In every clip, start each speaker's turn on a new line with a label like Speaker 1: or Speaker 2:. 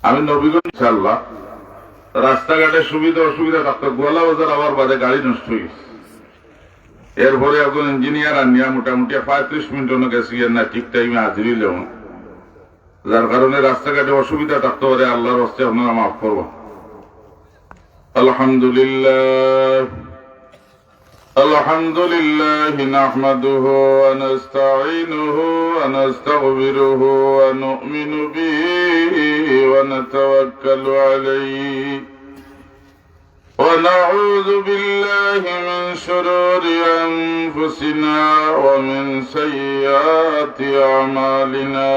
Speaker 1: আমি নবীগঞ্জ ইনশাআল্লাহ রাস্তাঘাটের সুবিধা অসুবিধা থাকতো, গোয়ালা বাজার আবার বাদে গাড়ি নষ্ট হয়ে গেছে। এরপরে একজন ইঞ্জিনিয়ার আনিয়া মোটামুটি 35 মিনিট গেছি না ঠিক টাইমে হাজির হইলাম, যার কারণে রাস্তাঘাটে অসুবিধা থাকতে পারে। আল্লাহর হস্তে আপনারা মাফ করব। আলহামদুলিল্লাহ আলহামদুলিল্লাহ নাহমাদুহু ওয়া নাস্তাঈনুহু ওয়া নাস্তাগফিরুহু ওয়া নু'মিনু বিহি ওয়া নাতাওয়াক্কালু আলাইহি ওয়া নাউযু বিল্লাহি মিন শুরুরি আনফুসিনা ওয়া মিন সাইয়্যাতি আমালিনা।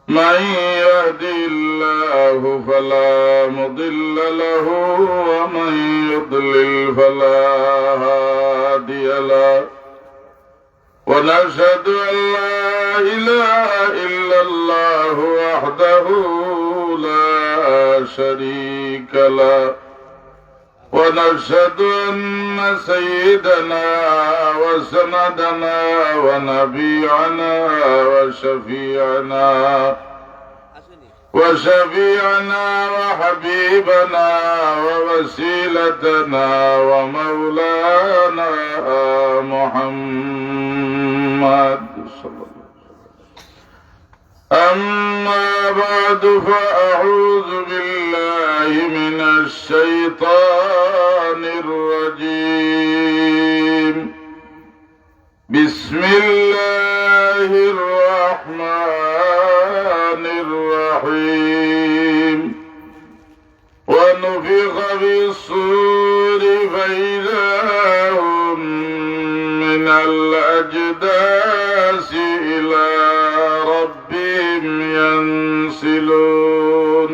Speaker 1: من يهدي الله فلا مضل له ومن يضلل فلا هادي له ونشهد أن لا إله إلا الله وحده لا شريك له ونشهد أن سيدنا وسندنا ونبينا وشفيعنا وحبيبنا ووسيلتنا ومولانا محمد صلى الله عليه وسلم. أما بعد فأعوذ بالله من الشيطان الرجيم. بسم الله الرحمن الرحيم. ونفخ في الصور فإذا هم من الأجداث إلى ربهم ينسلون.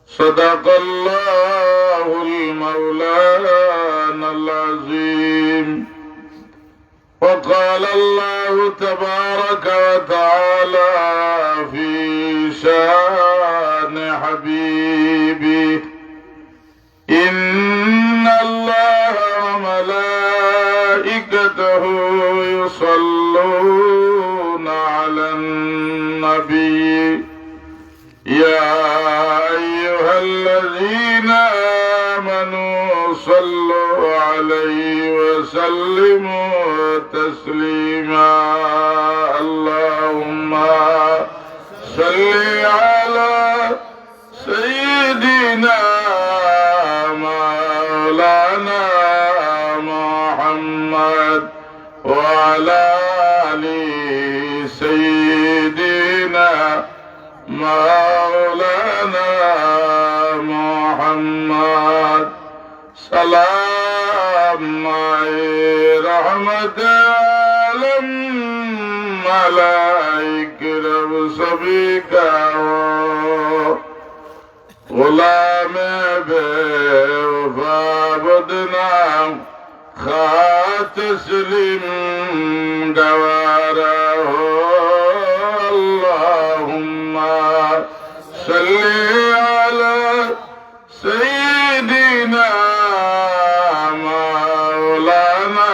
Speaker 1: صدق الله المولانا العظيم. وقال الله تبارك وتعالى في شان حبيبه: إن الله وملائكته يصلون على النبي يا أيها الذين آمنوا صلوا عليه وسلموا تسليما. اللهم صل على سيدنا مولانا محمد وعلى آل سيدنا مولانا محمد. سلام رحمت عالم ملائکہ رب سبھی کا غلام بے وفا بدنام خات تسلیم گوارا ہو. اللہم صلی علی سیدنا مولانا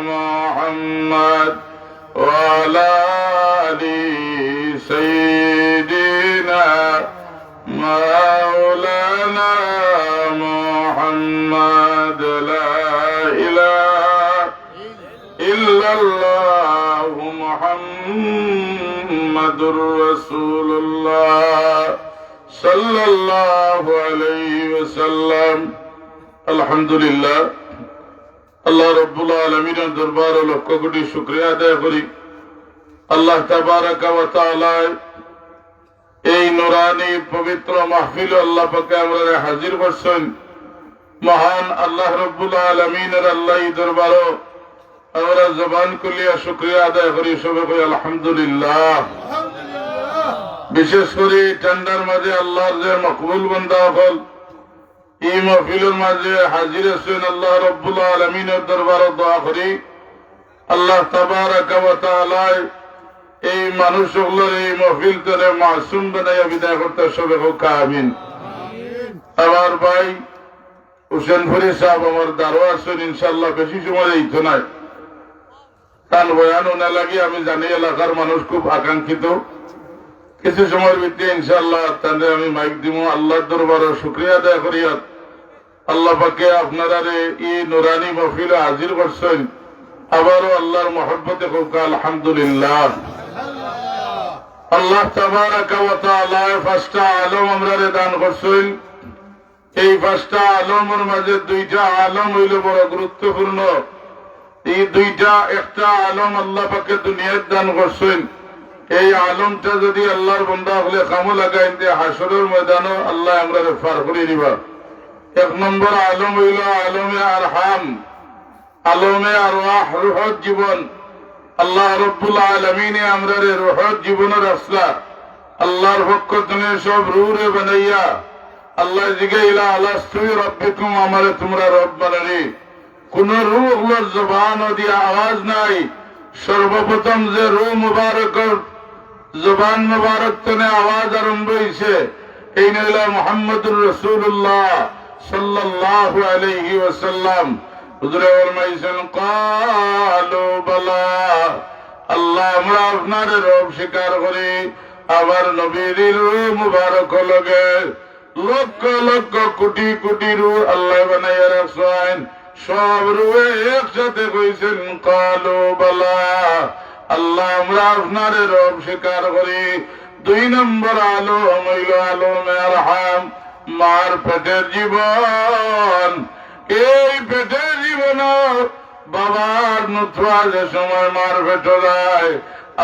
Speaker 1: محمد وعلى آل سيدنا مولانا محمد. لا إله إلا الله محمد رسول الله صلى الله عليه وسلم. আলহামদুলিল্লাহ, আল্লাহ রব্বুল আলামিনের দরবারে লক্ষ কোটি শুকরিয়া আদায় করি। আল্লাহ তাবারাকা ওয়া তাআলা এই নুরানি পবিত্র মাহফিল আল্লাহ পাকে আমরা হাজির করছেন। মহান আল্লাহ রব্বুল আলামিনের আল্লাহ দরবারে আমরা জবান খুলিয়া শুকরিয়া আদায় করি। সবাই কই আলহামদুলিল্লাহ। বিশেষ করে ঠান্ডার মাঝে আল্লাহর যে মকবুল বান্দা হল এই মাহফিলের মাঝে হাজির আছেন, আল্লাহ রব্বুল আলামিনের দরবারে দোয়া করি আল্লাহ তাবারাকা ওয়া তাআলা এই মানুষগুলোর এই মাহফিল থেকে মাসুম বানাইয়া বিদায় করতে সবাই হোক আমিন। আমার ভাই হুসেনপুরি সাহেব আমার দারোয়া আছেন, ইনশাআল্লাহ বেশি সময় দিত নাই, কারণ বয়ান না লাগে আমি জানি এলাকার মানুষ খুব আকাঙ্ক্ষিত। কিছু সময়ের ভিত্তি ইনশাআল্লাহ তাদের আমি মাইক দিব। আল্লাহর দরবারে শুকরিয়া আদায় করিয়া আল্লাহ পাকে আপনারা এই নুরানি মাহফিলে হাজির করছেন। আবারও আল্লাহর মহব্বতে হোক আলহামদুলিল্লাহ। আল্লাহ তাবারাকা ওয়া তাআলা পাঁচটা আলম আমরারে দান করছেন। এই পাঁচটা আলমের মাঝে দুইটা আলম হইল বড় গুরুত্বপূর্ণ। এই দুইটা, একটা আলম আল্লাহ পাকে দুনিয়ার দান করছেন। এই আলমটা যদি আল্লাহর বান্দা হলে কামো লাগাই দিয়ে হাসরের ময়দানও আল্লাহ আমরারে পার করে দিবা। এক নম্বর আলম হইল আলমে আরহাম, আলমে আরওয়াহ, রূহত জীবন। আল্লাহ রব্বুল আলামিনে আমরারে রূহত জীবনের রাস্তা আল্লাহর পক্ষ থেকে সব রূহে বানাইয়া আল্লাহ জিগাইলা আলাস্তু রাব্বিকুম, আমারে তোমরা রব বানালি। কোন রূহ হলোর জবান দিয়া আওয়াজ নাই। সর্বপ্রথম যে রূহ মুবারকের জবান মুবারক তনে আওয়াজ আরম্ভ হইছে এই নইলা মুহাম্মদুর রাসূলুল্লাহ সাল্লাল্লাহু আলাইহি ওয়াসাল্লাম। হুজুরে ফরমাইছেন ক্বালু বালা, আল্লাহ আমরা আপনার রব স্বীকার করি। আবার নবীর রূহ মুবারক লগে লক্ষ লক্ষ কোটি কোটি রূহ আল্লাহ বানাইয়া রাখছেন। সব রূহে একসাথে কইছেন ক্বালু বালা, আল্লাহ আমরা আপনার রব স্বীকার করি। দুই নম্বর আলম হইল আলমে আরহাম, মার পেটের জীবন। এই পেটের জীবন বাবার নুতফা যে সময় মার পেটে যায়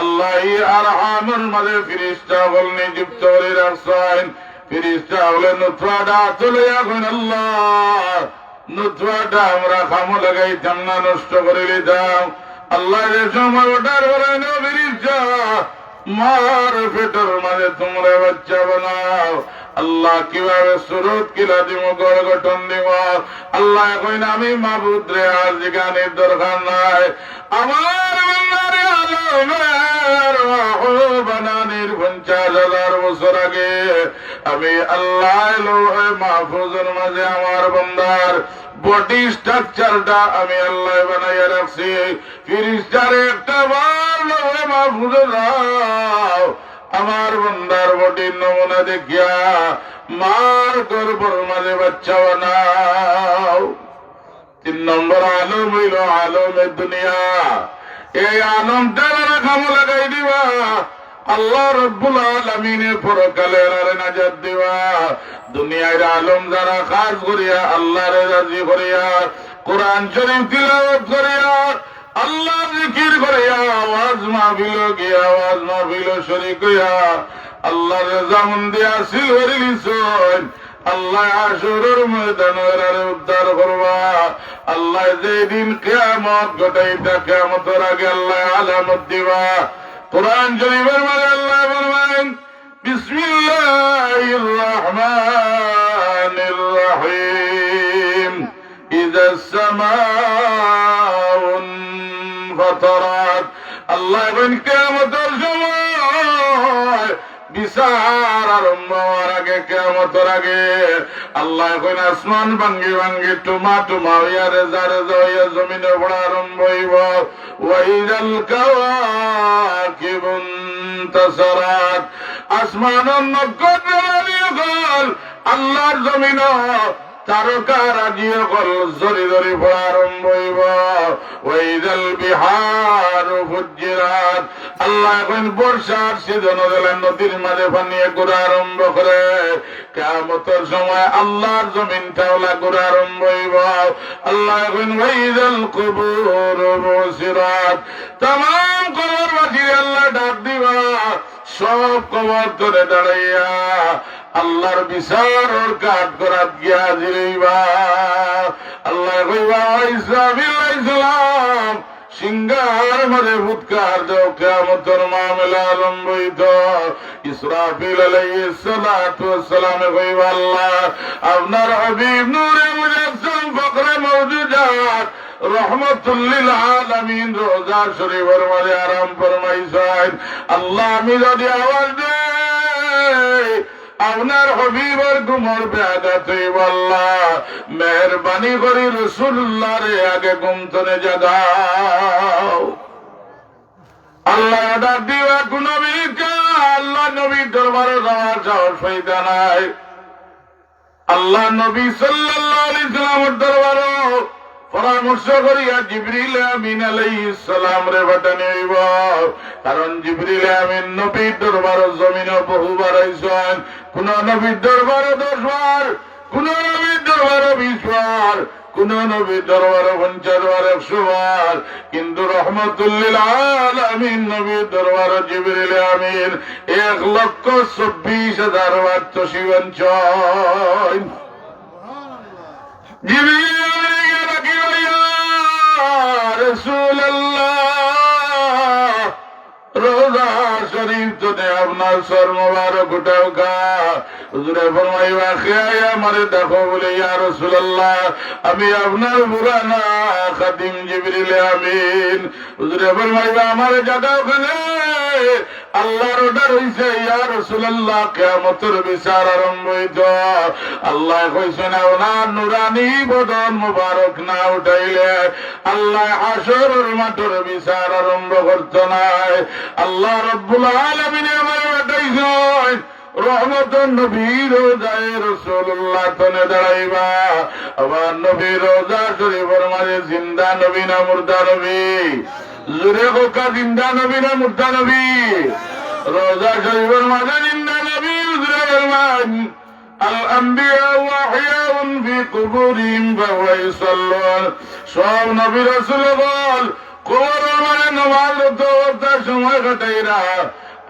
Speaker 1: আল্লাহ আরহামের মাঝে ফিরিস্তা হল নিযুক্ত করে রাখছেন। ফিরিস্তা হলে নুতফাটা চলে এখন আল্লাহ নুতফাটা আমরা খামো লাগাইতাম না, নষ্ট করে দিতাম। আল্লাহ যে সময় ওটার বলেন ফিরিস্তা মার পেটের মাঝে তোমরা বাচ্চা বানাও। আল্লাহ কিভাবে সুরত কিলা দিব, গড় গঠন দিব। আল্লাহ এখন আমি মাবুদ রে আর জিগানির দরকার নাই। আমার বান্দারে আলমের বানানির 50,000 বছর আগে আমি আল্লাহ লৌহে মাহফুজের মাঝে আমার বান্দার বডি স্ট্রাকচারটা আমি আল্লাহ বানাইয়া রাখছি। ফিরিস্তারে একটা বার লৌহে মাহফুজে যাও, আমার বন্দার বডির নমুনা দেখিয়া মার গর্ভের মাঝে বাচ্চা বানাও। 3 নম্বর আলম হইল আলমে দুনিয়া। এই আলমটা কামো লাগাই দিবা, আল্লাহ রব্বুল আলামিনের পরকালের আরে নাজাত দিবা। দুনিয়ার আলম যারা কাজ করিয়া আল্লাহরে রাজি করিয়া কোরআন শরীফ তিলাওয়াত করিয়া আল্লাহ জিকির করিয়া আওয়াজ মাহফিল গিয়া আওয়াজ মাহফিল শরীক হইয়া আল্লাহর রেজামন্দি হাসিল করে লিছেন। আল্লাহ হাসরের ময়দানের আরে উদ্ধার করবা। আল্লাহ যেদিন কিয়ামত ঘটাইতা কিয়ামতের আগে আল্লাহ আলামত দিবা। কোরআন শরীফের মাঝে আল্লাহ বলবেন বিসমিল্লাহির রহমানির রহিম ইযাস সামাউন ফাতারাত। আল্লাহ বলেন কিয়ামতের সময় বিচার আরম্ভ হওয়ার আগে, কিয়ামতের আগে আল্লাহ কইন আসমান ভাঙ্গি ভাঙ্গি টুমা টুমা হইয়া রেজা রেজা হইয়া জমিনে পড়া আরম্ভ হইব। ওয়াইদাল কাওয়াকিবুন তাসারাত, আসমানের নক্ষত্র আল্লাহর জমিন তারকা রাজিয়ে কল জরি জরি পড়া আরম্ভ হইব। ওয়াইদাল বিহারু ফুজ্জিরাত, আল্লাহ এখন বর্ষার সিজন দিলেন নদীর মাঝে পানিয়ে ঘোরা আরম্ভ করে। কিয়ামতের সময় আল্লাহর জমিনটা ওলা ঘোরা আরম্ভ হইব। আল্লাহ এখন ওয়াইদাল কুবুর বুসিরাত, तमाम কবরবাসী আল্লাহ ডাক দিবা। সব কবর ধরে দাঁড়াইয়া আল্লাহর বিচার ওর কাঠ করাত গিয়া জিরাইবা। আল্লাহ কইবা ইসরাফিল আলাইহিস সালাম সিংহার মাঝে ফুৎকার দাও, কিয়ামতের মামলা আরম্ভ হইত। ইসরাফিল আলাইহিস সালাতু ওয়াস সালাম কইবা আল্লাহ আপনার হাবিব নূরে মুজাসসাম ফখরে মওজুদাত রহমতুল লিল আলামিন রোজা শরীফের মাঝে আরাম ফরমাইছেন। আল্লাহ আমি যদি আওয়াজ দেই আপনার হবিবের ঘুমর ব্যাঘাত হইব, আল্লাহ মেহরবানি করি রাসূলুল্লাহ রে আগে ঘুম থেকে জাগাও। আল্লাহ ডাক দিবা কোন নবীকে আল্লাহ নবীর দরবারে যাওয়ার সাহস পাইতে নাই। আল্লাহ নবী সাল্লাল্লাহু আলাইহি সাল্লামের দরবারে পরামর্শ করিয়া জিবরিল আমিন আলাইহিস সালাম রে পাঠানি হইব। কারণ জিবরিল আমিন নবীর দরবারে জমিনে বহুবার আইছেন। কোন নবীর দরবারে 10 বার, কোন নবীর দরবারে 20 বার, কোন নবীর দরবারে 50 বার, 100 বার। কিন্তু রহমাতুল লিল আলামিন নবীর দরবারে জিবরিল আমিন 1,24,000 বার তশরিফ আনছেন। জিবরিল রাসূলুল্লাহ রোজা শরীফ তো আপনার সর মোবারক উঠাও গা। হুজুরে ফরমাইবা খেয়ে আমারে দেখো বলে ইয়া রাসূলুল্লাহ আমি আপনার পুরানা খাদিম জিবরিল আমিন। হুজুরে ফরমাইবা আমারে জাগাও ওখানে, আল্লাহর অর্ডার হইছে ইয়া রাসূলুল্লাহ কিয়ামতের বিচার আরম্ভ হইত। আল্লাহ কইছেন আপনার নুরানি বদন মোবারক না উঠাইলে আল্লাহ হাশরের মাঠের বিচার আরম্ভ করত নাই। আল্লাহ রব্বুল আলামিন আমারে পাঠাইছেন রহমতুন নবীর রোজায় রাসূলুল্লাহ তনে দাঁড়াইবা। আমার নবীর রোজা শরীফের মাঝে জিন্দা নবী না মুর্দা নবী? জুরে কোকা জিন্দা নবী না মুর্দা নবী? রোজা শরীফের মাঝে জিন্দা নবী। জুরে বলমান আল আম্বিয়া ওয়াহিয়াউন ফি কুবুরিহিম ফাহুয়া ইউসাল্লুন। সব নবী রাসূলগণ কবরের মাঝে নামাজ পড়তে সময় কাটাইরা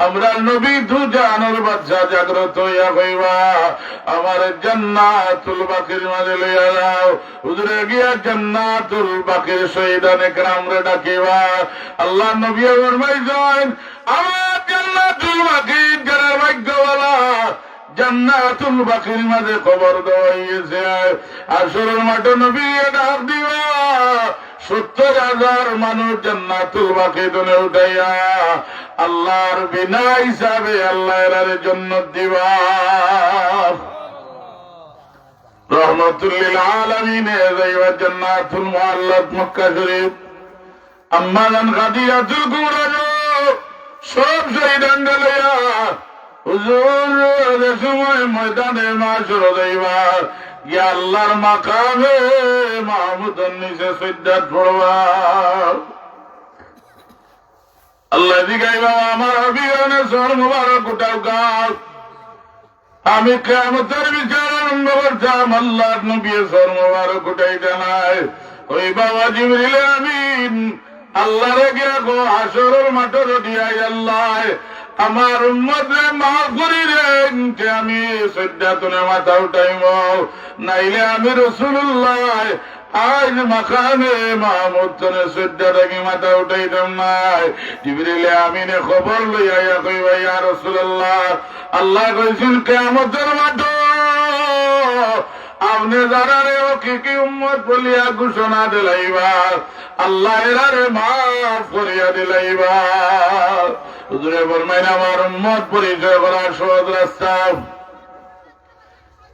Speaker 1: আমরা নবী দু জাহানের বাদশা জাগ্রত হইয়া কইবা আমার জান্নাতুল বাকির মাঝে লইয়া যাও। হুজুরে গিয়া জান্নাতুল বাকির শহীদানে কেরামরে ডাকিবা। আল্লাহ নবী ফরমাইছেন আমার জান্নাতুল বাকির যারা ভাগ্যওয়ালা জান্নাতুল বাকির মাঝে খবর দেওয়া হইয়াছে। আসরের মাঠে নবী ডাক দিবা 70,000 মানুষ জান্নাতুল বাকিতে উঠাইয়া আল্লাহর বিনা হিসাবে আল্লাহ এর জান্নাত দিবা। রহমাতুল লিল আলামিন যাইবা জান্নাতুল মুআল্লাত মক্কা শরীফ। আম্মা জান খাদিজাতুল কুবরা সব শহীদান লইয়া হুজুর সময় ময়দানে মাশর যাইবা ইয়া আল্লাহর মাকামে মাহমুদের নিচে সিজদাত পড়বা। আল্লাহ জিগাইবা আমার হাবিবের সর মুবারক উঠাও গাছ। আমি কিয়ামতের বিচার আরম্ভ করতাম, আল্লাহর নবী সর মুবারক উঠাইতে নাই। ওই বাবা জিবরিল আমিন আল্লাহরে গিয়া গো হাসরের মাঠে দিয়াই আল্লাহ আমার উম্মতরে মাফ করি দেন যে আমি সিজদাতুনে মাথা উঠাইব, নাইলে আমি রাসূলুল্লাহ আজ মাকামে মাহমুদ তনে সিজদাতে মাথা উঠাইতাম নাই। জিবরিল আমিনে খবর লইয়া কইবা ইয়া রাসূলুল্লাহ আল্লাহ কইছেন কিয়ামতের মাঠে আপনি যারারে কি উম্মত বলিয়া ঘোষণা দিলাইবা আল্লাহ এরারে মাফ করিয়া দিলাইবা। হুজুরে ফরমাইন আমার উম্মত পরিচয় করার সহজ রাস্তা,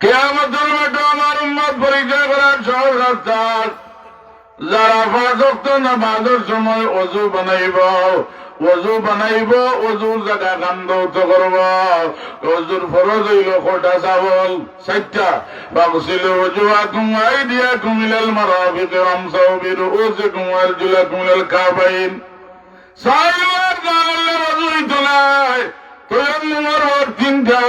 Speaker 1: কিয়ামতের মাঠে আমার উম্মত পরিচয় করার সহজ রাস্তা। যারা 5 ওয়াক্ত নামাজের সময় ওযু বানাইব, ওযুর জায়গা কান্দৌত করব। ওযুর ফরজ হইল কটা চাবল 4টা। বাগসিলু ওযুআকুম ওয়া আইদিয়াকুম ইলাল মারাফিকি ওয়ামসাহু বিরুউসিকুম ওয়া আরজুলাকুম ইলাল কাবাইন। 4বার গালে ওযু হইতো নাই, তয়াম্মুমের 3টা।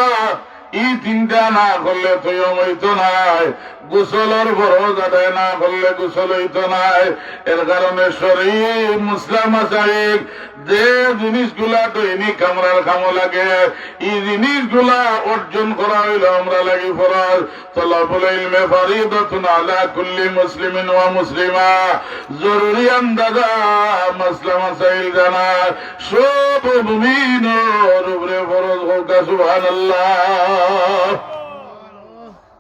Speaker 1: এই 3টা না করলে তয়াম হইতো নাই। গোসলের ফরজ আদায় না করলে গোসল হইতো নাই। এর কারণে শরীর মুসলিম মাসাইক যে জিনিসগুলা দৈনিক আমরার কামো লাগে এই জিনিসগুলা অর্জন করা হইল আমরা লাগি ফরজ। তলাবুল ইলমে ফরিদাতুন আলা কুল্লি মুসলিমিন ওয়া মুসলিমা। জরুরি আন্দাজা মাসলা মাসাইল জানা সব মুমিনের উপরে ফরজ হোক। সুবহানাল্লাহ।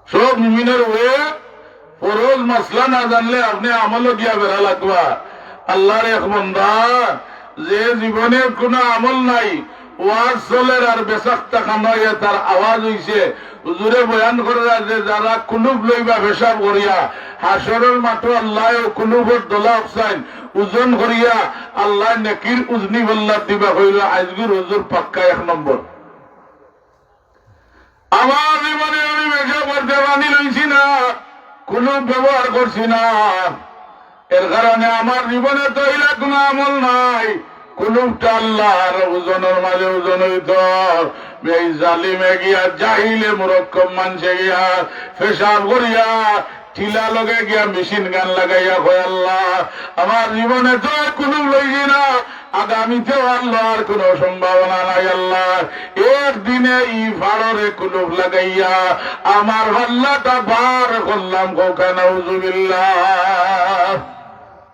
Speaker 1: সব মুমিনের উপরে ফরজ মাসলা না জানলে আপনি আমলও গিয়া বেড়া লাগবা। আল্লাহর এক বান্দা যে জীবনে কোনো আমল নাই, ওয়াজ চলে আর বেসাক্তা কামাইয়া তার আওয়াজ হইছে। হুজুরে বয়ান করে যে যারা কুলুব লইবা পেশাব করিয়া হাসরের মাঠে আল্লাহ কুলুবর দোলা অফসাইন ওজন করিয়া আল্লাহ নেকির উজনি বল্লা দিবা হইল। আজগুর হুজুর পাক্কা 1 নম্বর। মানি লইছি না, কুলুপ ব্যবহার করছি না, এর কারণে আমার জীবনে তো এলা কোনো আমল নাই। কুলুপটা আল্লাহর ওজনের মাঝে ওজন হইত, এই জালিমে গিয়া জাহিলে মুরক্কব মানছে গিয়া পেশাব করিয়া টিলা লগে গিয়া মেশিন গান লাগাইয়া কয় আল্লাহ আমার জীবনে তো কুলুপ লইছি না, আগামীতেও আল্লাহর কোন সম্ভাবনা নাই। আল্লাহ একদিনে ই ফাড়রে কুলুপ লাগাইয়া আমার আল্লাহটা বার করলাম, কোকা নাউজুবিল্লাহ।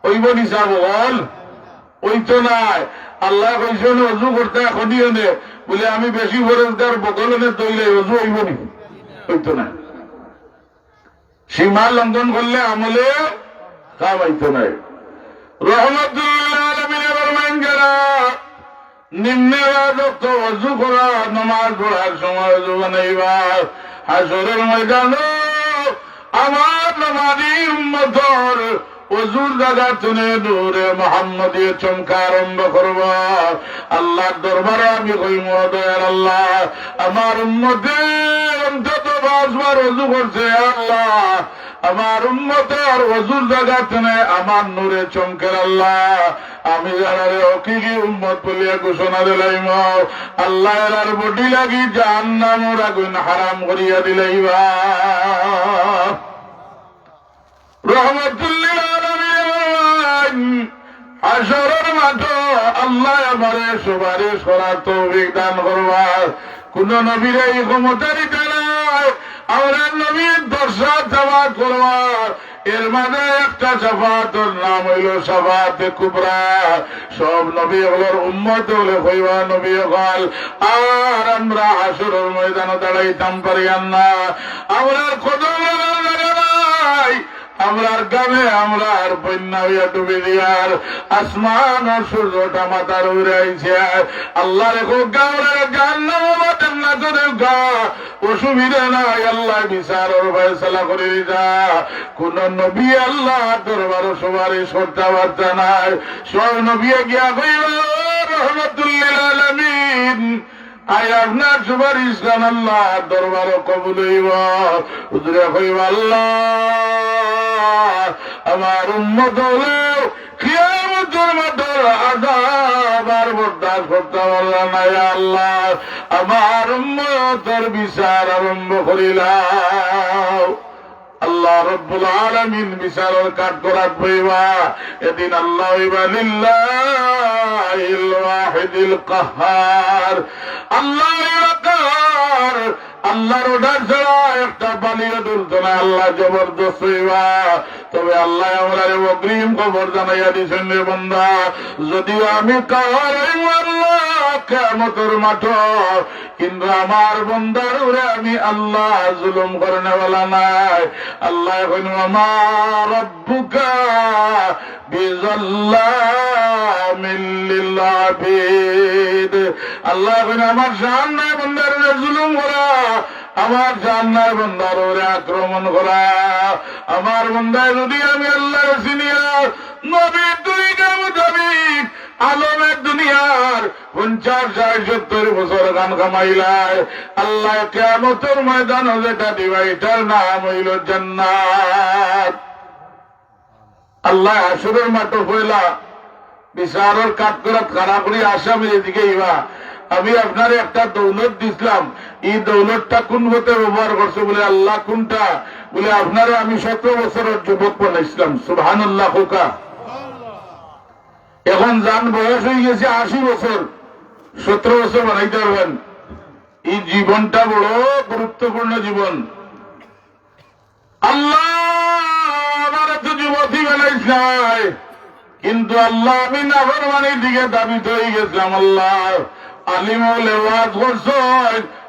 Speaker 1: ওইব নিসা বল ওই তো নাই। আল্লাহ কইছে অজু করতে এখনই এনে বলে আমি বেশি ফরেজগার বদলনে তৈলে অজু হইব নি, ওই তো নাই। সীমা লঙ্ঘন করলে আমলে কাম হইতো নাই। রহমতুল্লাহ আলামিনের ফরমান যারা নিম্নে যত অজু করা নামাজ পড়ার সময় অজু বানাইবা, হাসরের ময়দানে আমার নামাজি উম্মতর অজুর জায়গা তুলে নূরে মুহাম্মদী চমকা আরম্ভ করব। আল্লাহর দরবারে আমি কইব দয়ার আল্লাহ আমার উম্মতের অন্তত 5 বার অজু করছে, আল্লাহ আমার উম্মতের অজুর জায়গা তুলে আমার নূরে চমকের আল্লাহ আমি যারা হকিকি উম্মত বলিয়া ঘোষণা দিলাইম, আল্লাহ এর বডি লাগি জাহান্নামের আগুন হারাম করিয়া দিলাইবা। রহমতুল্লাহ হাসরের মাঠে আল্লাহ আমারে সুপারিশ করার তৌফিক দান করবার। কোন নবীর এই ক্ষমতার নাই আমরা নবীর দর্শন জামাত করবার। এর মানে একটা শাফাতের নাম হইল শাফাতে কুবরা। সব নবী হলোর উম্মত হলে হইবা নবী হল। আর আমরা হাসরের ময়দানে দাঁড়াইতাম পারিয়ান না, আমরার কদম নাই, আমরার গ্রামে আমরার বন্যা হইয়া ডুবে দিয়ার আসমান আর সূর্যটা মাথার উড়ে আইছে। আল্লাহ রেখো গাওয়ার জাহান্নাম বাতেন না করে গা, অসুবিধা নাই, আল্লাহ বিচারের ফয়সালা করে যা। কোন নবী আল্লাহ দরবার সুপারিশ করতে পারত নাই। সব নবী গিয়া কইল রহমতুল্লিল আলামিন আই আপনার সুপারিশ গান আল্লাহ দরবারও কবুল হইব। হুজুরে কইব আল্লাহ আমার উম্মত হলো কিয়ামতের মাঠে আযাব আর বরদাস্ত করতে পারলাম না, আল্লাহ আমার উম্মতের বিচার আরম্ভ করিলাম। আল্লাহ রব্বুল আলামিন বিচারের কাঠ করাত বইবা। এদিন আল্লাহ হইবা লিল্লাহিল ওয়াহিদিল কাহ্হার। আল্লাহ কাহ্হার, আল্লাহর ওঠার ছাড়া একটা বালিও তুলতো না। আল্লাহ জবরদস্ত হইবা। তবে আল্লাহ আমরা অগ্রিম খবর জানাইয়া দিছেন রে বান্দা, যদিও আমি কাহ্হার হইব আল্লাহ কিয়ামতের মাঠ, কিন্তু আমার বন্দার উপরে আমি আল্লাহ জুলুম করেনেওয়ালা নাই। আল্লাহ এখন আমার রব্বুকা বিযাল্লামিল লিল আবিদ। আল্লাহ এখন আমার জান্নার বন্দার উপরে জুলুম করা, আমার জান্নার বন্দার উপরে আক্রমণ করা। আমার বন্দায় যদি আমি আল্লাহর চিনিয়া নবীর তরিকা মোতাবেক আলমের দুনিয়ার 50-60-70 বছর গান কামাইলায়, আল্লাহ কিয়ামতের ময়দানে যেটা দিবা এটার নাম হইল জান্নাত। আল্লাহ হাসরের মাঠ হইলা বিচারের কাঠগড়াত খাড়া করি আসামের এদিকে ইবা আমি আপনার একটা দৌলত দিছিলাম, এই দৌলতটা কোন হতে ব্যবহার করছে বলে আল্লাহ কোনটা বলে আপনারে আমি 17 বছরের যুবক বানাইছিলাম। সুবহানাল্লাহ হোকা। এখন যান বয়স হয়ে গেছে 80 বছর, 17 বছর বানাইতে পারবেন। এই জীবনটা বড় গুরুত্বপূর্ণ জীবন। আল্লাহ আমার তো যুবতী বানাইছ নাই, কিন্তু আল্লাহ আমি নাফরমানির দিকে দাবিত হয়ে গেছিলাম। আল্লাহ আলিমউলে ওয়াজ করছো,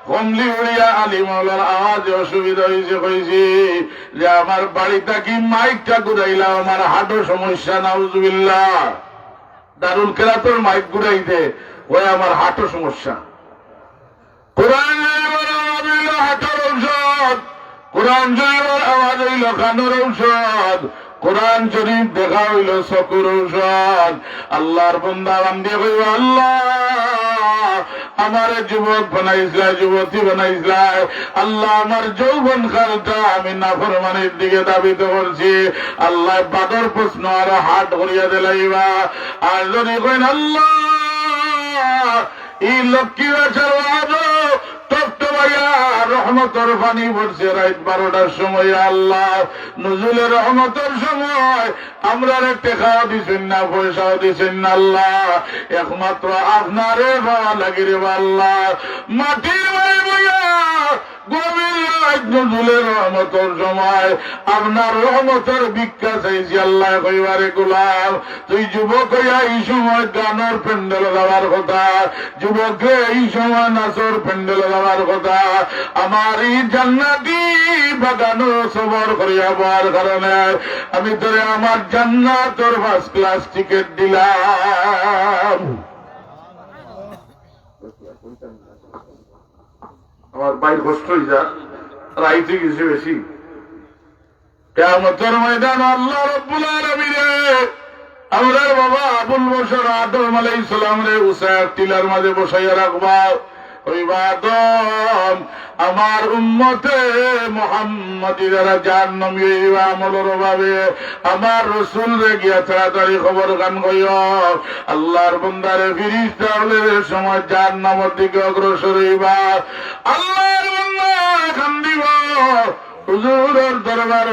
Speaker 1: কমলি উড়িয়া আলিমউলার আওয়াজে অসুবিধা হয়েছে, কইছি যে আমার বাড়িটা কি মাইকটা ঘুরাইলাম, আমার হাঁটো সমস্যা, নাউজুবিল্লাহ। দারুল কেরাতের মাইক ঘুরাইতে ওই আমার হাঁটো সমস্যা। কোরআন আওয়াজ হইল হাঁটোর ঔষধ, কোরআন জয়ের আওয়াজ হইল কানোর ঔষধ। কোরআন শরীফ দেখা হইল চকুর ঔষধ। আল্লাহর বান্দা বান্দি কইব, আল্লাহ আমারে যুবক বানাইছিলা, যুবতী বানাইছিলা, আল্লাহ আমার যৌবন কালটা আমি নাফরমানির দিকে দাবিত করছি, আল্লাহ বাদর প্রশ্ন আরো হাট করিয়া দিলাইবা। আর যদি কইন আল্লাহ এই লক্ষ্মী বাছার আজো টপটপাইয়া রহমতের পানি পড়ছে রাত 12টার সময়, আল্লাহ নজরুলের রহমতের সময় আমরা টেকাও দিছেন না, পয়সাও দিছেন না, আল্লাহ একমাত্র আপনারে ভাবা লাগে রে আল্লাহ। মাটির বাড়ি বইয়া গভীর রাত নজরুলের রহমতের সময় আপনার রহমতের ভিক্ষা চাইছি, আল্লাহ কইবারে গোলাম তুই যুবক হইয়া এই সময় গানের প্যান্ডেল দেওয়ার কথা, যুবককে এই সময় নাচর প্যান্ডেল দেওয়ার কথা, আমার এই জান্নাতি বাগানো সবর করিয়া পাওয়ার কারণে আমি তোরে আমার জান্নাতের ফার্স্ট ক্লাস টিকিট দিলাম। আমার বাইর কষ্ট হয়ে যা রাইতে গেছে বেশি। কিয়ামতের ময়দান আল্লাহ রাব্বুল আলামিন আমরার বাবা আবুল বশর আদম আলাইহিস সালাম রে উসার টিলার মাঝে বসাইয়া রাখবা। কইবা আদম আমার উম্মতে মুহাম্মাদীরা জাহান্নামী হইবা আমলের অভাবে, আমার রাসূল রে গিয়া তাড়াতাড়ি খবর গান কইও আল্লাহর বান্দারে ফেরেশতা হলে সময় জাহান্নামের দিকে অগ্রসর হইবা। আল্লাহর বান্দা কান্দিব হুজুরের দরবার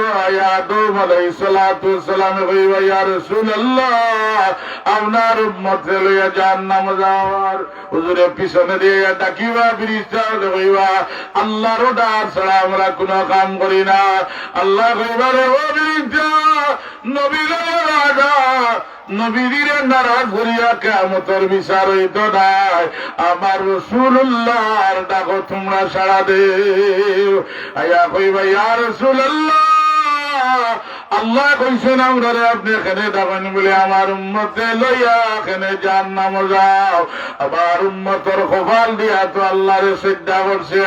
Speaker 1: আদম আলাইহিস সালাতু ওয়াসসালাম কইবা ইয়া রাসূলুল্লাহ আপনার উম্মতে লইয়া জাহান্নামে যাওয়ার। হুজুরে পিছনে দিয়ে ডাকিবা ফেরেশতা কইবা আল্লাহর ডাক ছাড়া আমরা কোনো কাম করি না। আল্লাহ কইবা রে ও ফেরেশতা নবীর রাজা নবীরে নারাজ করিয়া কিয়ামতের বিচার হইত নাই, আমার রাসূলুল্লাহর ডাকো তোমরা সাড়া দেও। আয়া কইবা ইয়া রাসূলুল্লাহ আল্লাহ কইছেন আমরা আপনি এখানে ডাকেন বলে আমার উম্মতে লইয়া এখানে জাহান্নামে যাও। আমার উম্মতের কপাল দিয়া তো আল্লাহরে সিজদা করছে,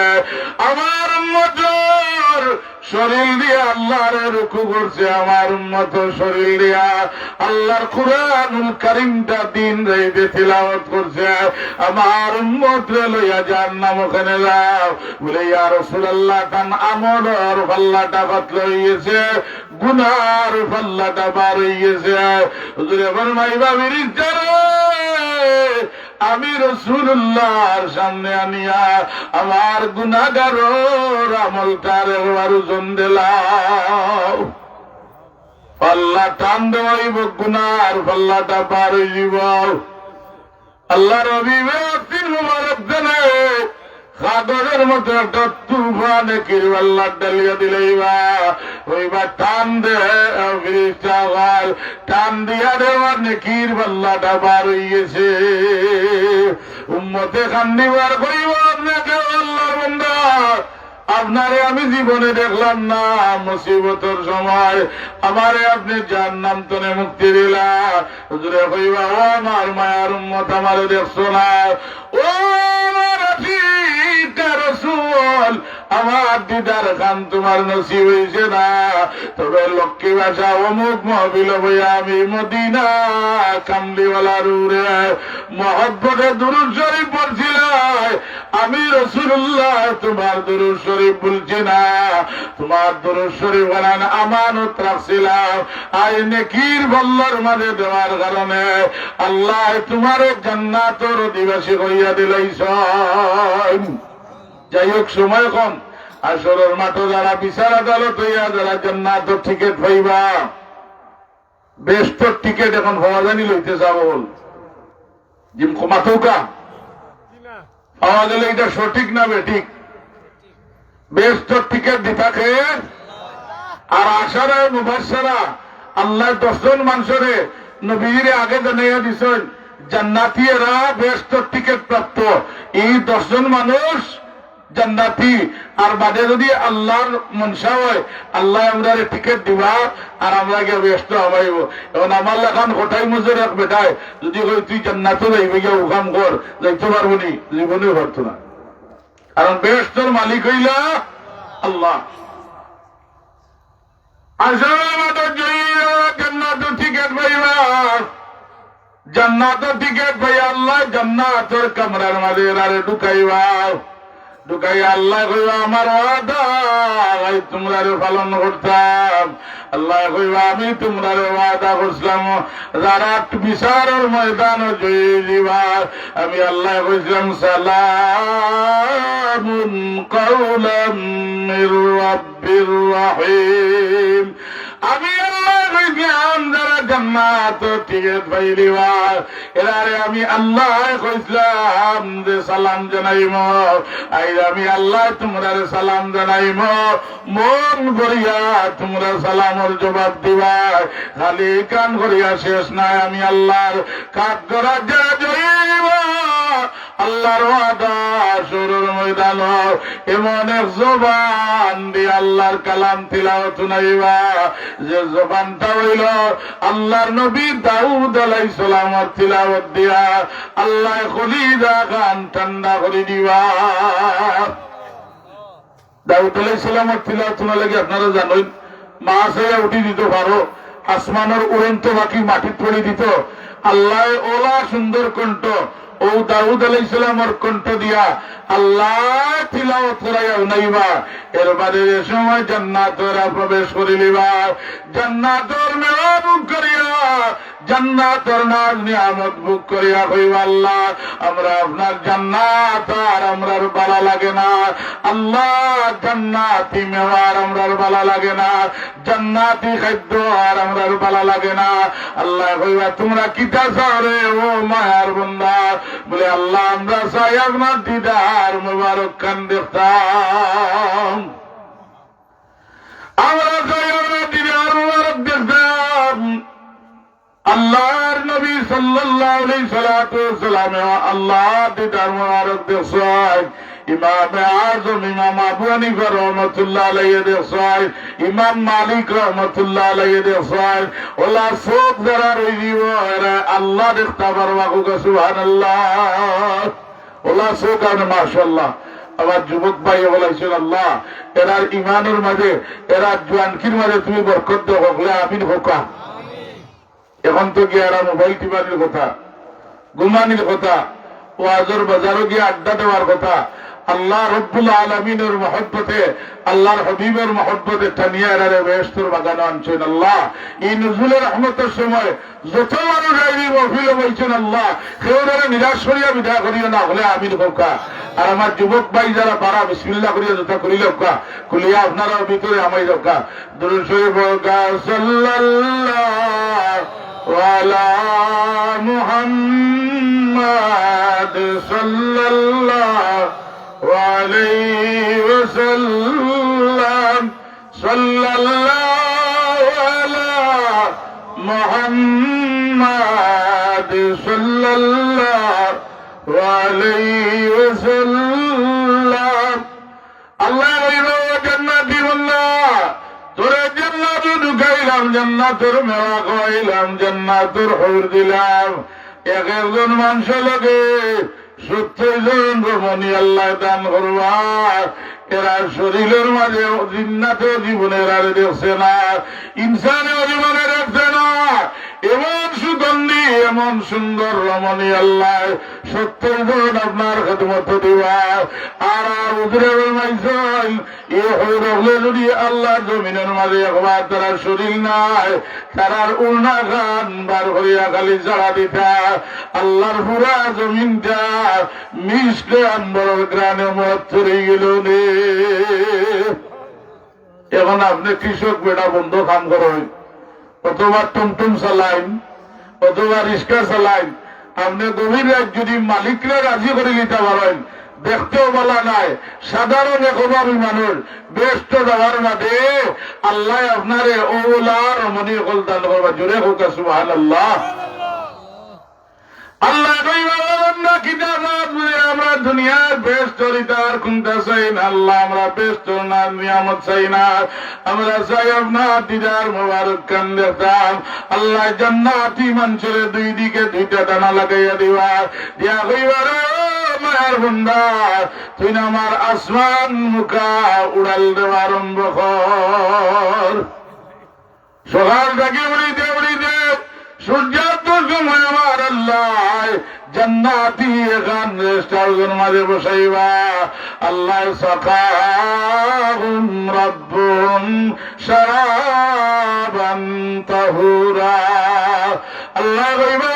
Speaker 1: আমার উম্মতের শরীর দিয়া আল্লাহরে রুকু করছে, আমার উম্মতের শরীর দিয়া আল্লাহর কুরআনুল কারীমটা দিন রাইতে তিলাওয়াত করছে। আমার উম্মতরে লইয়া জাহান্নামে ওখানে যাও বলে ইয়া রাসূলুল্লাহ তান আমলের পাল্লাটা পাতল হইছে, গুনার পাল্লাটা বার হইছে। হুজুরে ফরমাইবা ফেরেশতা আমি রাসূলুল্লাহর সামনে আনিয়া আমার গুনাহগারের আমলটার একবার ওজন দিলাম, পাল্লা টান দেওয়াইব, গুনার পাল্লাটা পার হয়ে যাব। আল্লাহ রবি তিন মুবারক দেনে কাগজের মতো একটা তুফান কিরবাল্লা ডালিয়া দিলেইবা ওইবার টান দে টান দিয়া দেওয়ার নেকির পাল্লাটা পার হয়ে গেছে। উম্মতে কান্দিবার করিব আপনাকে আল্লাহর বান্দা আপনারে আমি জীবনে দেখলাম না, মুসিবতের সময় আমারে আপনি জাহান্নাম তনে মুক্তি দিলা। হুজুরে কইবা ও আমার মায়ার উম্মত আমারে দেখছো না, ও আমার আশিকা রাসূল আমার দিদার খান তোমার নসিব হইছে না। তবে লক্ষ্মী ভাষা অমুক মহবিল বইয়া আমি মদিনা কামলিওয়ালার উড়ে মহব্বতে দুরূদ শরীফ পড়ছিলাম, আমি রাসূলুল্লাহ তোমার দুরূদ শরীফ বলছি না, তোমার দুরূদ শরীফ বানান আমানত রাখছিলাম, আই নেকির বল্লার মাঝে দেওয়ার কারণে আল্লাহ তোমার জান্নাতের অধিবাসী হইয়া দিলাইছ। যাই হোক সময় কম, আসরের মাঠে যারা বিচার আদালত হইয়া যারা জান্নাতের টিকিট পাইবা, বেস্টর টিকিট এখন পাওয়া জানি লইতে যাব বল জিম মাথৌকা পাওয়া গেলে এটা সঠিক না বেঠিক? বেস্টর টিকিট দিতাকে আর আশারা মুবাশশারা আল্লাহ 10 জন মানুষরে নবীর আগে জানাইয়া দিছেন জান্নাতীরা বেস্টর টিকিট প্রাপ্ত, এই 10 জন মানুষ জান্নাতি। আর বাদে যদি আল্লাহর মনসা হয় আল্লাহ আমরা টিকিট দিবা আর আমরা গিয়ে ব্যস্ত হবাইব। এখন আমার লেখান কোটাই মজুর এক বেটায় যদি কই তুই জান্নাতে যাইবে গিয়ে উকাম কর, যাইতে পারবো নি? জীবনে পারতো না, কারণ ব্যস্তর মালিক হইলা আল্লাহ। আসলে আমাদের জান্নাতের টিকিট পাইবা, জান্নাতের টিকিট পাই আল্লাহ জান্নাতের কামরার মাঝে এরারে ঢুকাইবা, ঢুকাই আল্লাহ কইবা আমার ওয়াদা তোমরারে পালন করতাম। আল্লাহ কইবা আমি তোমরারে ওয়াদা করছিলাম যারা বিচারের ময়দান জয়ী দিবা, আমি আল্লাহ কইছিলাম সালামুন কাওলাম মির রাব্বির রহিম। আমি আল্লাহ কইছিলাম যারা জান্নাত টিকিট পাইলিবা এরারে আমি আল্লাহ কইছিলাম যে সালাম জানাইম। আমি আল্লাহ তোমরারে সালাম জানাইম, মন করিয়া তোমরা সালামের জবাব দিবা, খালি কান করিয়া শেষ নাই। আমি আল্লাহর কাঠ করা যা জয়ীব আল্লাহর ওয়াদা শুরুর ময়দান এমন এক জবান দিয়ে আল্লাহর কালাম তিলাওয়াত শুনাইবা যে জবানটা হইল আল্লাহর নবী দাউদ আলাইহিস সালামের তিলাওয়াত দিয়া আল্লাহ কলিজা গান ঠান্ডা করে দিবা। দাউদ আলাইহিস সালামের তিলাওয়াত শোনা লাগে আপনারা জানেন মাছ হয়ে উঠি দিত পারো, আসমানের উড়ন্ত বাকি মাটির পড়ে দিত। আল্লাহ ওলা সুন্দর কণ্ঠ ও দাউদ আলাইহিস সালামের কণ্ঠ দিয়া আল্লাহ তিলাওয়াত করাইয়া উনাইবা। এর বাদে যে সময় জান্নাতেরা প্রবেশ করিলিবা, জান্নাতের মেওয়া বুক করিয়া জান্নাতের নাজ নিয়ামত বুক করিয়া কইবা আল্লাহ আমরা আপনার জান্নাত আর আমরার ভালো লাগে না, আল্লাহ জান্নাতি মেওয়ার আমরার ভালো লাগে না, জান্নাতি খাদ্য আর আমরার ভালো লাগে না। আল্লাহ কইবা তোমরা কিতা চাও রে ও মায়ার বান্দা? বলে আল্লাহ আমরা চাই আপনার দিদার মুবারক খান দেখতাম, আমরা চাই আপনার দিদার মুবারক দেখতাম। আল্লাহর নবী সাল্লাল্লাহু আলাইহি সাল্লাতু ওয়াসাল্লাম আল্লাহ দিদার মুবারক দেখছেন। ইমাম আযম ইমাম আবু হানিফা রাহমাতুল্লাহ আলাইহি দেখছেন, ইমাম মালিক রাহমাতুল্লাহ আলাইহি দেখছেন। ওলা সব যারা রইব এরা আল্লাহ দেখতে পারবা। সুবহানাল্লাহ। ওলা সব কারণে মাশাআল্লাহ আবার যুবক ভাই বলাইছেন আল্লাহ এরার ইমানের মাঝে এরা জোয়ানকির মাঝে তুমি বরকত দাও, বলে আমিন হোকা। এখন তো গিয়ে এরা মোবাইল টিপানির কথা, ঘুমানির কথা, ওয়াজের বাজারও গিয়ে আড্ডা দেওয়ার কথা। আল্লাহ রব্বুল আলামিনের মহব্বতে আল্লাহর হাবিবের মহব্বতে টানিয়া এরারে বেহেশতের বাগানে আনছেন আল্লাহ। এই নজরুলের রহমতের সময় যত মানুষ আইনি মহফিলে বলছেন আল্লাহ সেওরা নিরাশ করিয়া বিদায় করিও না, হলে আমিন হোকা। আর আমার যুবক ভাই যারা পারা বিসমিল্লাহ করিয়া যথা করিল খুলিয়া আপনারা ভিতরে আমাই রক্ষা। দুরূদ শরীফ সাল্লাল্লাহু আলা মুহাম্মাদ সাল্লাল্লাহু আলাইহি ওয়াসাল্লাম, সাল্লাল্লাহু আলা মুহাম্মাদ সাল্লাল্লাহু আলাইহি ওয়াসাল্লাম। আল্লাহ জান্নাতি বল্লাহ তোরে জান্নাতে ঢুকাইলাম, জান্নাতের মেওয়া খাওয়াইলাম, জান্নাতের হুর দিলাম। এক একজন মানুষ লাগে 70 জন রমণী আল্লাহ দান করবা। এরা শরীরের মাঝে জিন্নাতে জীবনের আর দেখছে না, ইনসানের জীবনে দেখছে না। এমন সুগন্ধি এমন সুন্দর রমণী আল্লাহ 70 জন আপনার খেদমত দিবা। আর উদরে মাইছেন এ হয়ে রহলে যদি আল্লাহ জমিনের মাঝে একবার তারা শরীর নাই তারার উল্না খান বার করিয়া খালি জ্বালা দিতা আল্লাহর পুরা জমিনটা মিশলে আন্দোলন গ্রামে মত চলে গেল রে। এখন আপনি কৃষক বেটা বন্ধ কাম করেন, অথবা টুমটুম চালাইন, অথবা রিক্সা চালাইন, আপনি গভীর রাত যদি মালিকরা রাজি করে নিতে পারেন দেখতেও বলা নাই। সাধারণ একভাবে মানুষ ব্যস্ত যাওয়ার মাঝে আল্লাহ আপনারে ওলা রমণী কলদান করবা। জোরে হোক সুবহানাল্লাহ। আল্লাহ আমরা দুনিয়ার ব্যস্ত রিতার কোনটা চাই না, আল্লাহ আমরা ব্যস্ত না নিয়ামত চাই না, আমরা চাই আপনার দিদার মোবারক খান দেখতাম। আল্লাহ জান্নাতি মানুষের দুই দিকে দুইটা ডানা লাগাইয়া দিবা, দিয়া কইবার মায়ার বন্দা তুই না আমার আসমান মুখা উড়াল দেওয়া আরম্ভ কর। সকাল থেকে উড়িতে উড়িতে সূর্যাস্ত সময় আমার আল্লাহ জান্নাতি এখান রেস্ট হাউসের মাঝে বসাইবা। আল্লাহ সাকাহুম রাব্বুহুম শারাবান তাহুরা। আল্লাহ কইবা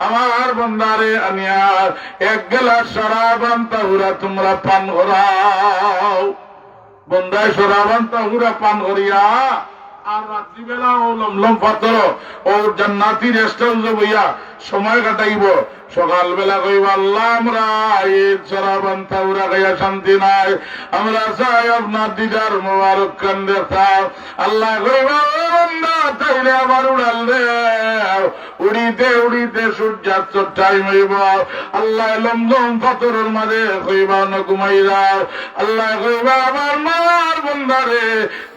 Speaker 1: আমার বন্দারে আনিয়ার এক গ্লাস শরাবান তাহুরা তোমরা পান করাও। বন্দায় শরাবান তাহুরা পান করিয়া আর রাত্রিবেলা ও লমলম পাথর ও জান্নাতি রেস্ট হাউসে বইয়া সময় কাটাইব। সকালবেলা কইব আল্লাহ আমরা এই শরাবান তাহুরা খাইয়া শান্তি নাই, আমরা চাই আপনার দিদার মোবারক খান দেখাও। আল্লাহ কইব তাইলে আবার উড়াল রে, উড়িতে উড়িতে সূর্যাস্ত টাইম হইব। আল্লাহ লমলম পাথরের মাঝে কইবা না ঘুমাই যাও। আল্লাহ কইবা আমার মার বন্দারে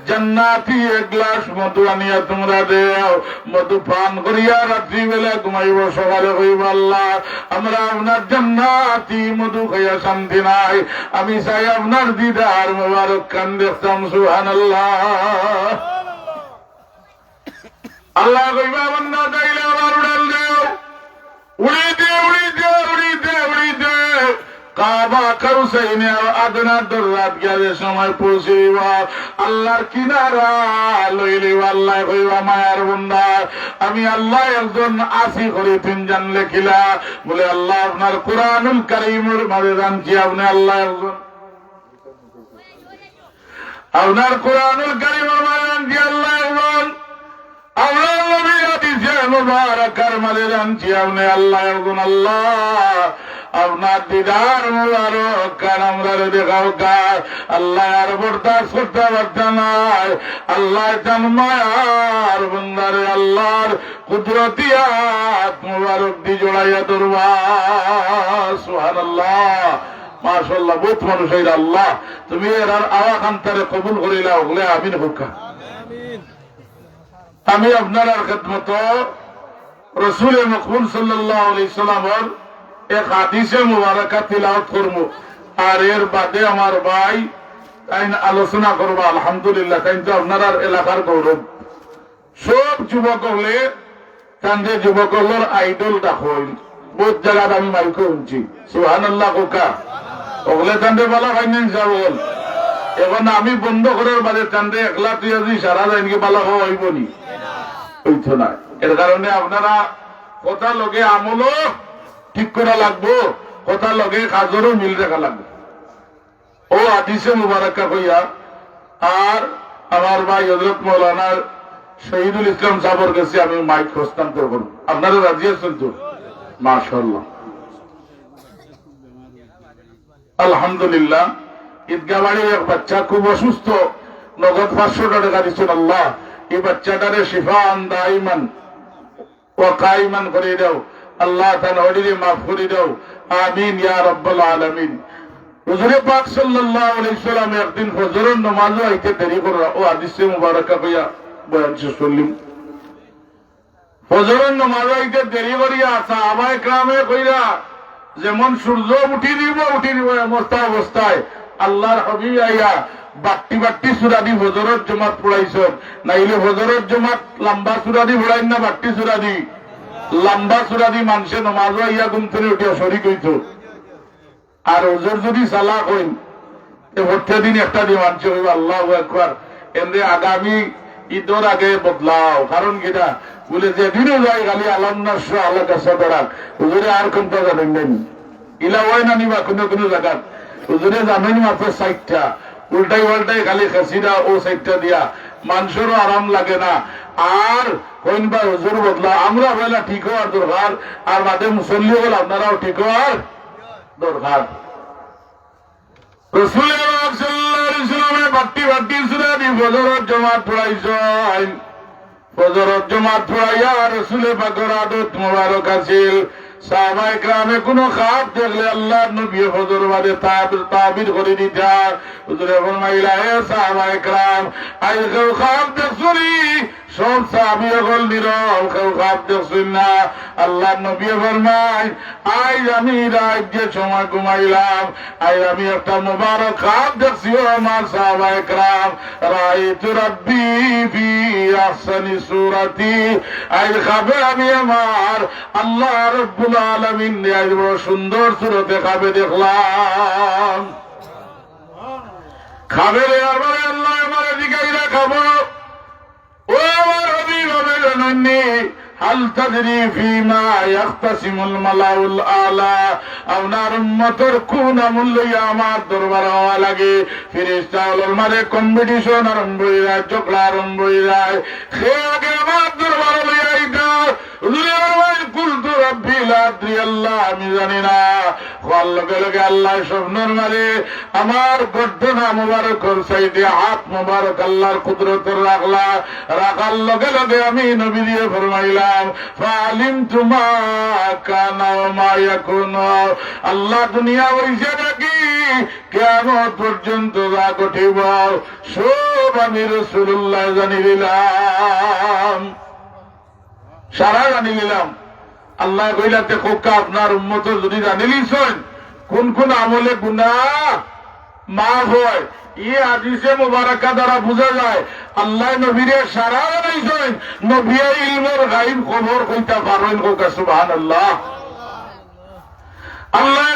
Speaker 1: জান্নাতি এক গ্লাস মধু আনিয়া তোমরা দেও, মধু পান করিয়া রাত্রিবেলা ঘুমাইব। সকালে কইব আল্লাহ আমরা আপনার জান্নাতি মধু খাইয়া শান্তি নাই, আমি চাই আপনার দিদার মোবারক খান দেখতাম। সুবহানাল্লাহ। আল্লাহ কইবা বান্দা চাইলে আবার উড়াল দেও। উড়িতে উড়িতে উড়িতে উড়িতে কাবা কাউসাইনে আদনার দরজাত গিয়ে সময় পৌঁছিব। আল্লাহর কিনারা লইলি আল্লাহ কইবা মায়ার বন্দা আমি আল্লাহ একজন আসি করে তিনজন লেখিলা বলে আল্লাহ আপনার কুরআনুল কারীমের মাঝে জানছি আপনি আল্লাহ একজন, আপনার কুরআনুল কারীমের মাঝে জানছি আল্লাহ একজন, আপনার নবীর হাদিসে মুবারাকার মাঝে জানছি আপনি আল্লাহ একজন। আল্লাহ আপনার দিদার মুবারক কার আমরা দেখাও কার। আল্লাহ আর বরদাস্ত করতে পারত নাই। আল্লাহ জান মায়ার বন্দারে আল্লাহর কুদরতি হাত মুবারক দি জোড়াইয়া ধরবা। সুবহানাল্লাহ। মাশাআল্লাহ। বহুত মানুষ হইল আল্লাহ তুমি এর আওয়াজ আন্তরে কবুল করিলা ওগুলো আমিন হুকা। আমি আপনার খেদমত রসুল মকবুল সাল্লাল্লাহু আলাইহি সাল্লামের এক হাদিসে মুবারাকা তিলাওয়াত করব, আর এর বাদে আমার ভাই তাই আলোচনা করবো। আলহামদুলিল্লাহ তাই তো আপনার এলাকার গৌরব। সব যুবক হলে তাদের যুবক হলোর আইডল দেখল বহুত জায়গায় আমি মাইকে শুনছি। সুবহানাল্লাহ কোকা ওগুলো তাদের বলা হয় না যাবল। এখন আমি বন্ধ করার বাদে তাদের একলা তুই আজি সারা যায় নাকি বলা হইব নি হইতো না। এর কারণে আপনারা কথা লগে আমলও ঠিক করা লাগবো, কথা লগে কাজেরও মিল রাখা লাগবে। ও হাদিসে মুবারাকা কইয়া আর আমার ভাই হযরত মাওলানা শহীদুল ইসলাম সাহেবের কাছে আমি মাইক হস্তান্তর করব। আপনারা রাজি আছেন তো? মাশাআল্লাহ। আলহামদুলিল্লাহ। ঈদগাহ বাড়ির এক বাচ্চা খুব অসুস্থ, নগদ 500 টাকা দিচ্ছেন। আল্লাহ এই বাচ্চাটারে শিফাআন দাইমান ওয়া কাইমান করে দাও। আল্লাহ তাআলা ওদিকে মাফ করে দাও। আমিন ইয়া রাব্বাল আলামিন। হুজুরে পাক সাল্লাল্লাহু আলাইহি সাল্লাম একদিন ফজরের নামাজে আইতে দেরি করে ও হাদিসে মুবারাকা কইয়া বয়ান শেষ করলাম। ফজরের নামাজে আইতে দেরি করিয়া সাহাবায়ে কেরামে কইরা যেমন সূর্য উঠি দিব এমস্তা অবস্থায় আল্লাহর হাবিব আইয়া বাট্টি বাট্টি সূরা দি ফজরের জমাত পড়াইছেন। নাইলে ফজরের জমাত লম্বা সূরা দি পড়াইন না বাট্টি সূরা দি লম্বা সূরা দি মানুষে নামাজে আইয়া ঘুম থেকে উঠিয়া শরীক হইতো। আর হুজুর যদি সালাক হইন প্রত্যেক দিন একটা দিয়ে মানুষে হইব আল্লাহু আকবার। এমনি আগামী ঈদের আগে বদলাও। কারণ কিটা বলে যেদিনও যাই খালি আলামনার আল্লাহ কাছে বেড়াক হুজুরে আর কোনটা জানেন নাই ইলা হয় না নিবা কোনো কোনো জায়গাত হুজুরে জানেন মাত্র 60টা উল্টাই পাল্টাই খালি খাসিরা ও 60টা দিয়া মানুষেরও আরাম লাগে না। আর কইন বা হুজুর বদলা আমরা বেলা ঠিক হওয়ার দরকার, আর মাঝে মুসল্লি হল আপনারাও ঠিক হওয়ার দরকার। রসুল সাল্লাল্লাহু আলাইহি সাল্লামের বাট্টি বাট্টি সূরা দি ফজরের জামাত পড়াইছেন। ফজরের জামাত পড়াইয়া রাসূলের পাকের আদত মোবারক আছিল সাহাবায়ে কেরামে কোনো খাব দেখলে আল্লাহর নবী ফজর বাদে তাবির করে দিতা। হুজুরে ফরমাইলা, হে সাহাবায়ে কেরাম, আই কেউ খাব দেখছুনি? সব সাহাবী হল নীরব, কেউ খাব দেখছুন না। আল্লাহর নবী ফরমায়, আজ আমি রাত যে সময় ঘুমাইলাম, আজ আমি একটা মুবারক খাব দেখছি ও আমার সাহাবায়ে কেরাম। রাআইতু রাব্বি ফি আহসানি সূরাতি, আজ খাবে আমি আমার আল্লাহ রাব্বুল আলামিন আজ বড় সুন্দর সূরতে খাবে দেখলাম। খাবে রে আমার আল্লাহ আমার দিকাইরা খাবো। ও আমার হাবিব আমি জানাননি, হাল তাদরি ফিমা ইয়াখতাসিমুল মালাউল আলা, আপনার উম্মতের কোন আমল লইয়া আমার দরবার হওয়া লাগে? ফেরেশতা হল মারে কম্পিটিশন আরম্ভ হয়ে যায়, ঝগড়া আরম্ভ হয়ে যায়। সে আগে আমার দরবার লইয়া আইতা। কুলতু রাব্বি লা আদরি, আল্লাহ আমি জানি না। হওয়ার লগে লগে আল্লাহ স্বপ্নের মারে আমার গর্দনা মুবারক সাইডে হাত মুবারক আল্লাহর কুদরতের রাখার লগে লগে আমি নবী দিয়ে ফরমাইলাম, ফালিমতু মা কানা ওয়া মা ইয়াকুনু, আল্লাহ দুনিয়া হইছে নাকি কিয়ামত পর্যন্ত যা ঘটিব সব আমি রাসূলুল্লাহ জানি নিলাম, সারা জানি নিলাম। আল্লাহ কইলা, দেখো আপনার উম্মত যদি জানি লিছেন কোন কোন আমলে গুনাহ মাফ হয়, ই হাদিসে মুবারাকা দ্বারা বোঝা যায় আল্লাহ নবীরে সারা জানাইছেন, নবী ইলমের গায়ব খবর কইতা পারেন। কোকা সুবহানাল্লাহ। আল্লাহ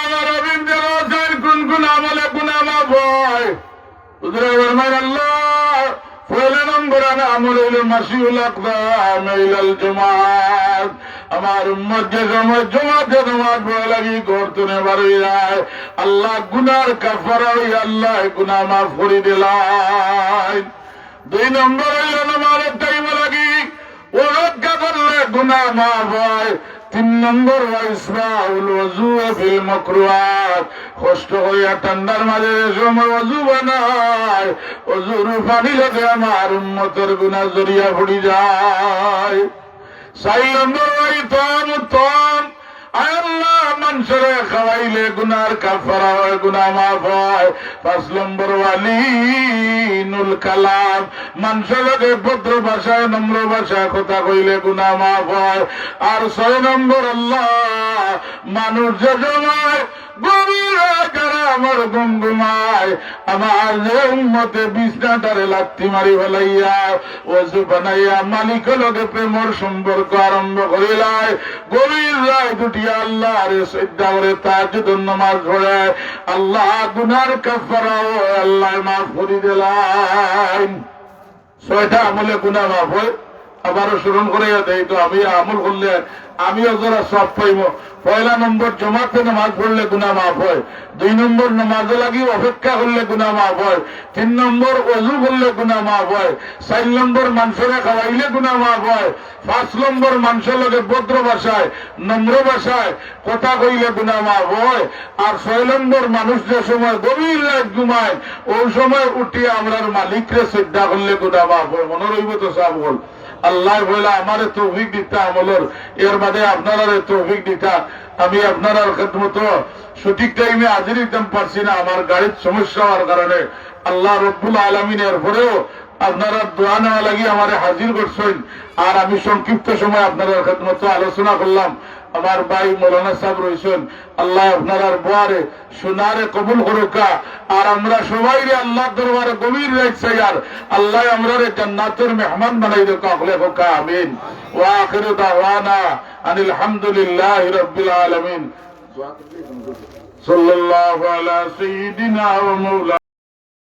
Speaker 1: আমার রবিন জানাছেন কোন কোন আমলে গুনাহ মাফ হয়। হুজুরে ফরমান, আল্লাহ পয়লা নম্বর আমল হইল মাসিউল আকদাম ইলাল জুমাত, আমার উম্মত যে সময় জুমাতে নামাজ পড়া লাগি ঘর তুলে বাড়ি যায়, আল্লাহ গুনার কাফারা হইয়া আল্লাহ গুনাহ মাফ করে দিলেন। 2 নম্বর হইল নামাজের টাইম লাগি ওয়াক্ত করলে গুনাহ মাফ হয়। 3 নম্বর ইসরাউল ওযু ফিল মাকরুহাত, কষ্ট হইয়া ঠান্ডার মাঝে সময় ওযু বানায়, ওযুর পানি লাগে আমার উম্মতের গুনাহ জড়িয়া পড়ি যায়। 4 নম্বর ইতাম, আল্লাহ মানুষের খাওয়াইলে গুনার কাফারা হয়, গুনাহ মাফ হয়। 5 নম্বর ওয়ালিনুল কালাম, মানুষের লগে ভদ্র ভাষায় নম্র ভাষায় কথা কইলে গুনাহ মাফ হয়। আর 6 নম্বর আল্লাহ মানুষ যে জমায় গভীর যারা আমার গুমগুমায়, আমার যে উম্মতে বিছনাটারে লাথি মারি ফেলাইয়া ওযু বানাইয়া মালিকের লগে প্রেমর সম্পর্ক আরম্ভ করিলায়, গভীর রায় দুটি আল্লাহর সিজদা করে তাহাজ্জুদের নামাজ পড়ে আল্লাহ গুনার কাফারা আল্লাহ মাফ করে দিলেন। 6টা আমলে গুনাহ মাফ হয়। আবারও স্মরণ করে দেয়, তো আমি আমল করলে আমিও যারা সব পাইব। 1 নম্বর জমাতে নামাজ পড়লে গুনাহ মাফ হয়। 2 নম্বর নামাজে লাগি অপেক্ষা করলে গুনাহ মাফ হয়। 3 নম্বর ওযু করলে গুনাহ মাফ হয়। 4 নম্বর মানুষের খাওয়াইলে গুনাহ মাফ হয়। 5 নম্বর মানুষের লগে ভদ্র ভাষায় নম্র ভাষায় কথা কইলে গুনাহ মাফ হয়। আর 6 নম্বর মানুষ যে সময় গভীর রাত ঘুমায় ওই সময় উঠিয়ে আমরার মালিকরে সিজদা করলে গুনাহ মাফ হয়। মনে রইব তো সব বল। আল্লাহ বলে আমারে তৌফিক দিতা আমলের, এর বাদে আপনারা তৌফিক দিতা। আমি আপনার খেদমত সঠিক টাইমে হাজির দিতাম পারছি না, আমার গাড়ির সমস্যা হওয়ার কারণে। আল্লাহ রব্বুল আলামিনের পরেও আপনারা দোয়া নেওয়া লাগি আমারে হাজির করছেন। আর আমি সংক্ষিপ্ত সময় আপনার খেদমত আলোচনা করলাম। আমার ভাই মৌলানা সাহেব রয়েছেন, আল্লাহ আপনার বোয়ারে সোনারে কবুল করুকা। আর আমরা সবাই আল্লাহ দরবারে গভীর রাখছে, আর আল্লাহ আমরা জান্নাতের মেহমান বানাই দেখ আমিন। ওয়া আখিরু দাওয়ানা আনিল হামদুলিল্লাহি রাব্বিল আলামিন। সাল্লাল্লাহু আলা সাইয়্যিদিনা ওয়া মাওলানা